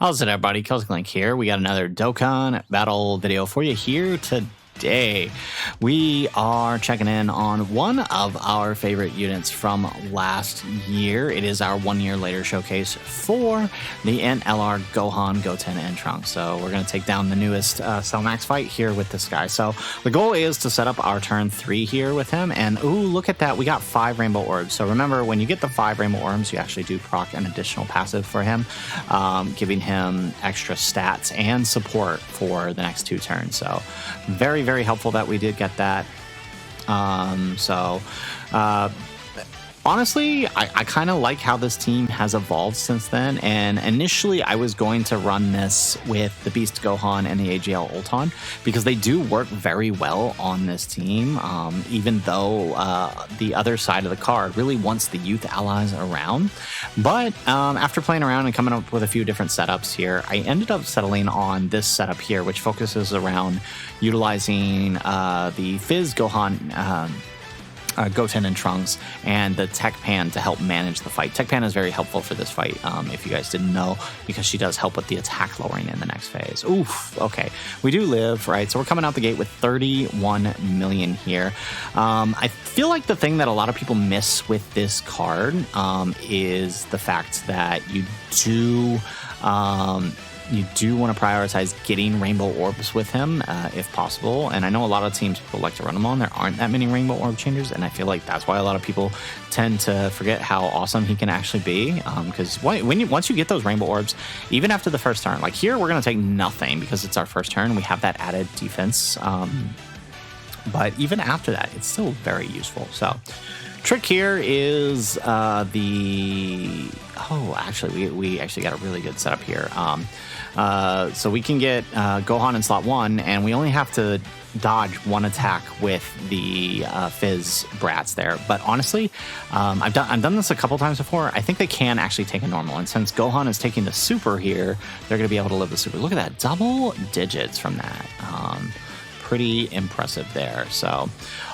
How's it, everybody? Link here. We got another Dokkan Battle video for you here today. We are checking in on one of our favorite units from last year. It is our 1 year later showcase for the INT GOHAN GOTEN and TRUNKS. So we're going to take down the newest Cell Max fight here with this guy. So the goal is to set up our turn 3 here with him. And ooh, look at that. We got 5 rainbow orbs. So remember, when you get the 5 rainbow orbs, you actually do proc an additional passive for him, giving him extra stats and support for the next 2 turns. So very helpful that we did get that. Honestly, I kind of like how this team has evolved since then, and initially I was going to run this with the Beast Gohan and the AGL Ulton because they do work very well on this team, even though the other side of the card really wants the youth allies around. But after playing around and coming up with a few different setups here, I ended up settling on this setup here, which focuses around utilizing the Fizz Gohan Goten and Trunks and the Tech Pan to help manage the fight. Tech Pan is very helpful for this fight, if you guys didn't know, because she does help with the attack lowering in the next phase. Oof, okay. We do live, right? So we're coming out the gate with 31 million here. I feel like the thing that a lot of people miss with this card is the fact that you do want to prioritize getting rainbow orbs with him if possible. And I know a lot of teams people like to run them on. There aren't that many rainbow orb changers, and I feel like that's why a lot of people tend to forget how awesome he can actually be. Because once you get those rainbow orbs, even after the first turn, like here, we're going to take nothing because it's our first turn. We have that added defense. But even after that, it's still very useful. So trick here is actually we actually got a really good setup here. So we can get Gohan in slot 1, and we only have to dodge 1 attack with the Fizz brats there. But honestly, I've done this a couple times before. I think they can actually take a normal, and since Gohan is taking the super here, they're going to be able to live the super. Look at that, double digits from that. Pretty impressive there. So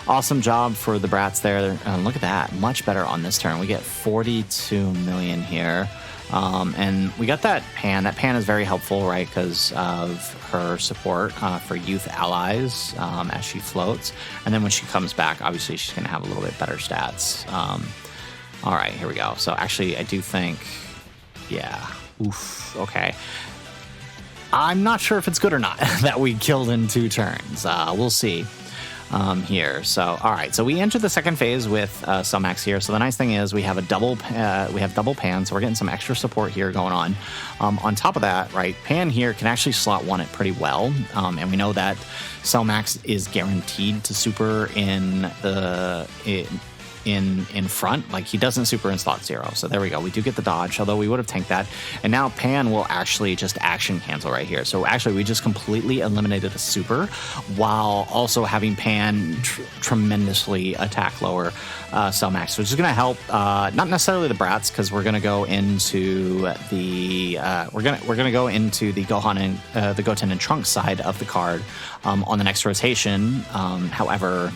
awesome job for the brats there. Look at that, much better on this turn. We get 42 million here. And we got that Pan. That Pan is very helpful, right, because of her support for youth allies as she floats. And then when she comes back, obviously she's going to have a little bit better stats. All right, here we go. So actually, I do think, yeah, oof, okay. I'm not sure if it's good or not that we killed in 2 turns. We'll see here. So, all right. So we entered the second phase with Cell Max here. So the nice thing is we have double Pan. So we're getting some extra support here going on. On top of that, right, Pan here can actually slot 1 it pretty well. And we know that Cell Max is guaranteed to super in the in front. Like, he doesn't super in slot 0. So there we go. We do get the dodge, although we would have tanked that. And now Pan will actually just action cancel right here. So actually we just completely eliminated a super while also having Pan tremendously attack lower Cell Max, which is going to help not necessarily the brats, because we're going to go into the we're gonna go into the Gohan and the Goten and Trunks side of the card on the next rotation. However,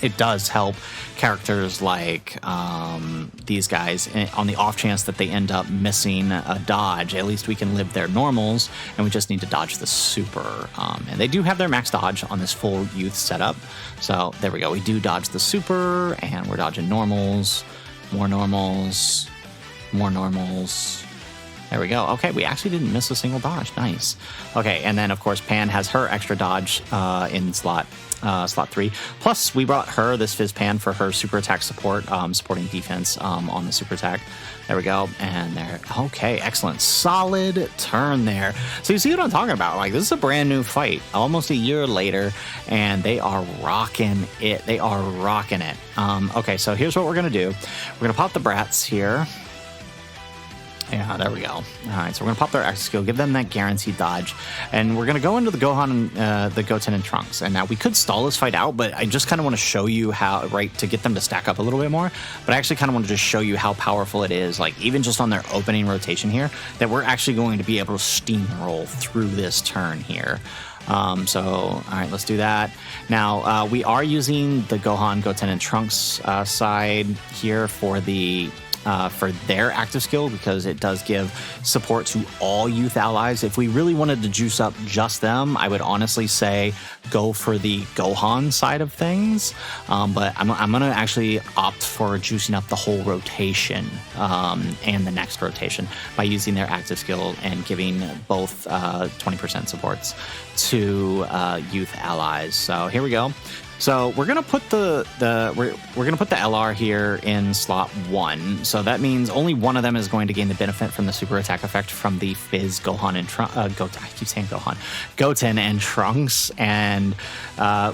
it does help characters like these guys on the off chance that they end up missing a dodge. At least we can live their normals, and we just need to dodge the super. And they do have their max dodge on this full youth setup. So there we go. We do dodge the super, and we're dodging normals, more normals, more normals. There we go. Okay, we actually didn't miss a single dodge. Nice. Okay, and then of course Pan has her extra dodge in slot 3. Plus, we brought her this Fizz Pan for her super attack support, supporting defense on the super attack. There we go. And there. Okay, excellent. Solid turn there. So you see what I'm talking about? Like, this is a brand new fight, almost a year later, and they are rocking it. They are rocking it. Okay, so here's what we're going to do. We're going to pop the brats here. Yeah, there we go. All right, so we're going to pop their X skill, give them that guaranteed dodge, and we're going to go into the Gohan and the Goten and Trunks. And now we could stall this fight out, but I just kind of want to show you how, right, to get them to stack up a little bit more. But I actually kind of want to just show you how powerful it is, like even just on their opening rotation here, that we're actually going to be able to steamroll through this turn here. So, all right, let's do that. Now, we are using the Gohan, Goten, and Trunks side here for the for their active skill because it does give support to all youth allies. If we really wanted to juice up just them, I would honestly say go for the Gohan side of things. But I'm going to actually opt for juicing up the whole rotation and the next rotation by using their active skill and giving both 20% supports to youth allies. So here we go. So we're gonna put the we're gonna put the LR here in slot 1. So that means only one of them is going to gain the benefit from the super attack effect from the Fizz, Gohan, and I keep saying Gohan, Goten, and Trunks. And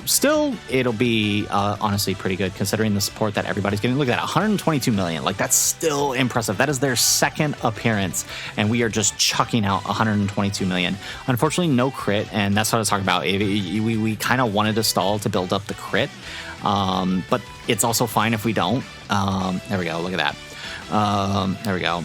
still, it'll be honestly pretty good considering the support that everybody's getting. Look at that, 122 million. Like that's still impressive. That is their second appearance, and we are just chucking out 122 million. Unfortunately, no crit, and that's what I was talking about. We kind of wanted to stall to build up the crit, but it's also fine if we don't. There we go, look at that. There we go.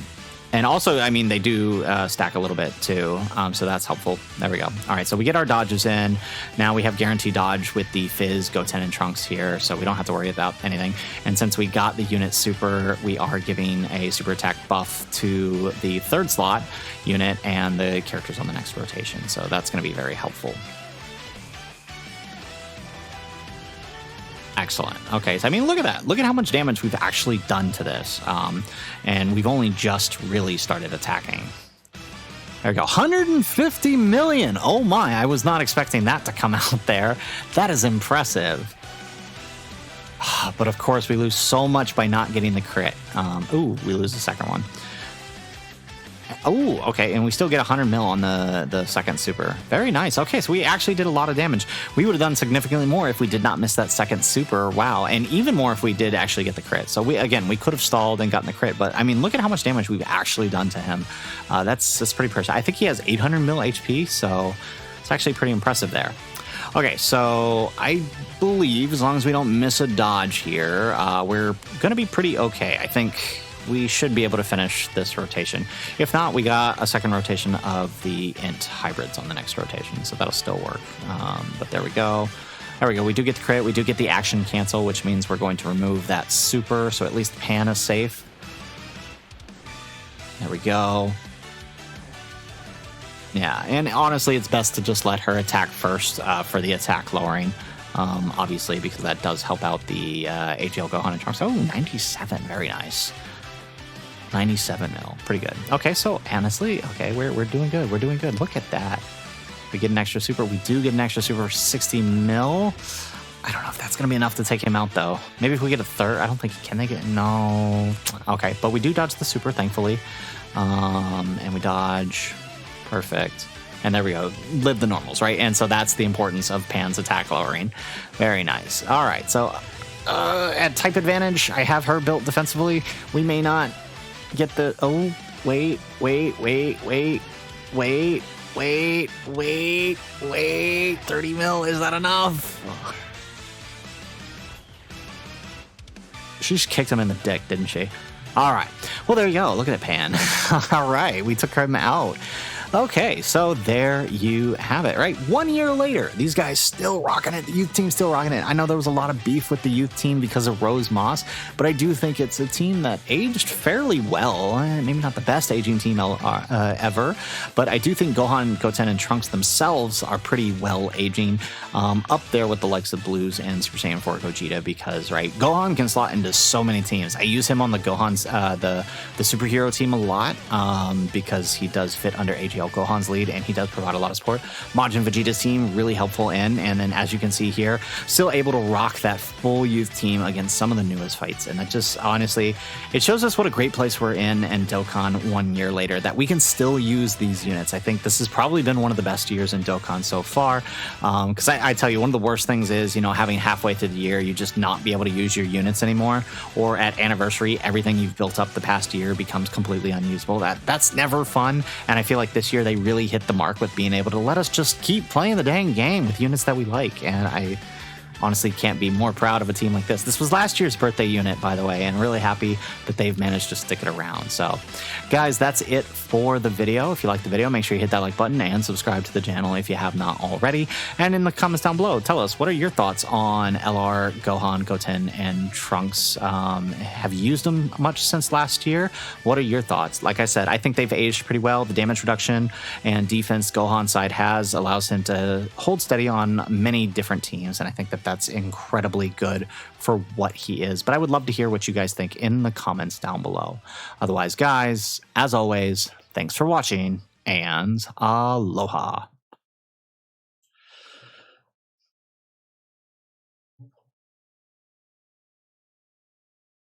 And also, I mean, they do stack a little bit too, so that's helpful. There we go. All right, so we get our dodges in. Now we have guaranteed dodge with the Fizz, Goten, and Trunks here, so we don't have to worry about anything. And since we got the unit super, we are giving a super attack buff to the third slot unit and the characters on the next rotation, so that's going to be very helpful. Excellent. Okay, so I mean, look at that. Look at how much damage we've actually done to this. And we've only just really started attacking. There we go. 150 million. Oh my, I was not expecting that to come out there. That is impressive. But of course, we lose so much by not getting the crit. Ooh, we lose the second one. Oh, okay, and we still get 100 mil on the second super. Very nice. Okay, so we actually did a lot of damage. We would have done significantly more if we did not miss that second super. Wow, and even more if we did actually get the crit. So we could have stalled and gotten the crit, but I mean, look at how much damage we've actually done to him. That's pretty impressive. I think he has 800 mil HP, so it's actually pretty impressive there. Okay, so I believe as long as we don't miss a dodge here, we're going to be pretty okay. I think we should be able to finish this rotation. If not, we got a second rotation of the INT hybrids on the next rotation, so that'll still work. But there we go. There we go. We do get the crit. We do get the action cancel, which means we're going to remove that super, so at least Pan is safe. There we go. Yeah, and honestly, it's best to just let her attack first for the attack lowering. Obviously, because that does help out the AGL Gohan and Trunks. Oh, 97. Very nice. 97 mil. Pretty good. Okay, so honestly, okay, we're doing good. We're doing good. Look at that. We get an extra super. We do get an extra super for 60 mil. I don't know if that's going to be enough to take him out, though. Maybe if we get a third. I don't think... Can they get... No. Okay, but we do dodge the super, thankfully. And we dodge. Perfect. And there we go. Live the normals, right? And so that's the importance of Pan's attack lowering. Very nice. All right, so at type advantage, I have her built defensively. We may not get the... Oh, wait. 30 mil, is that enough? She just kicked him in the dick, didn't she? All right. Well, there you go. Look at it, Pan. All right. We took him out. Okay, so there you have it, right? 1 year later, these guys still rocking it. The youth team still rocking it. I know there was a lot of beef with the youth team because of Rose Moss, but I do think it's a team that aged fairly well. Maybe not the best aging team ever, but I do think Gohan, Goten, and Trunks themselves are pretty well aging, up there with the likes of Blues and Super Saiyan 4 Gogeta because, right, Gohan can slot into so many teams. I use him on the Gohan's, the superhero team a lot because he does fit under AGL Gohan's lead, and he does provide a lot of support. Majin Vegeta's team, really helpful in, and then as you can see here, still able to rock that full youth team against some of the newest fights, and that just, honestly, it shows us what a great place we're in Dokkan 1 year later, that we can still use these units. I think this has probably been one of the best years in Dokkan so far, because I tell you, one of the worst things is, you know, having halfway through the year, you just not be able to use your units anymore, or at anniversary, everything you've built up the past year becomes completely unusable. That's never fun, and I feel like this year they really hit the mark with being able to let us just keep playing the dang game with units that we like, and honestly can't be more proud of a team like this. This was last year's birthday unit, by the way, and really happy that they've managed to stick it around. So, guys, that's it for the video. If you like the video, make sure you hit that like button and subscribe to the channel if you have not already. And in the comments down below, tell us, what are your thoughts on LR, Gohan, Goten, and Trunks? Have you used them much since last year? What are your thoughts? Like I said, I think they've aged pretty well. The damage reduction and defense Gohan side allows him to hold steady on many different teams, and I think that that's incredibly good for what he is. But I would love to hear what you guys think in the comments down below. Otherwise, guys, as always, thanks for watching, and aloha.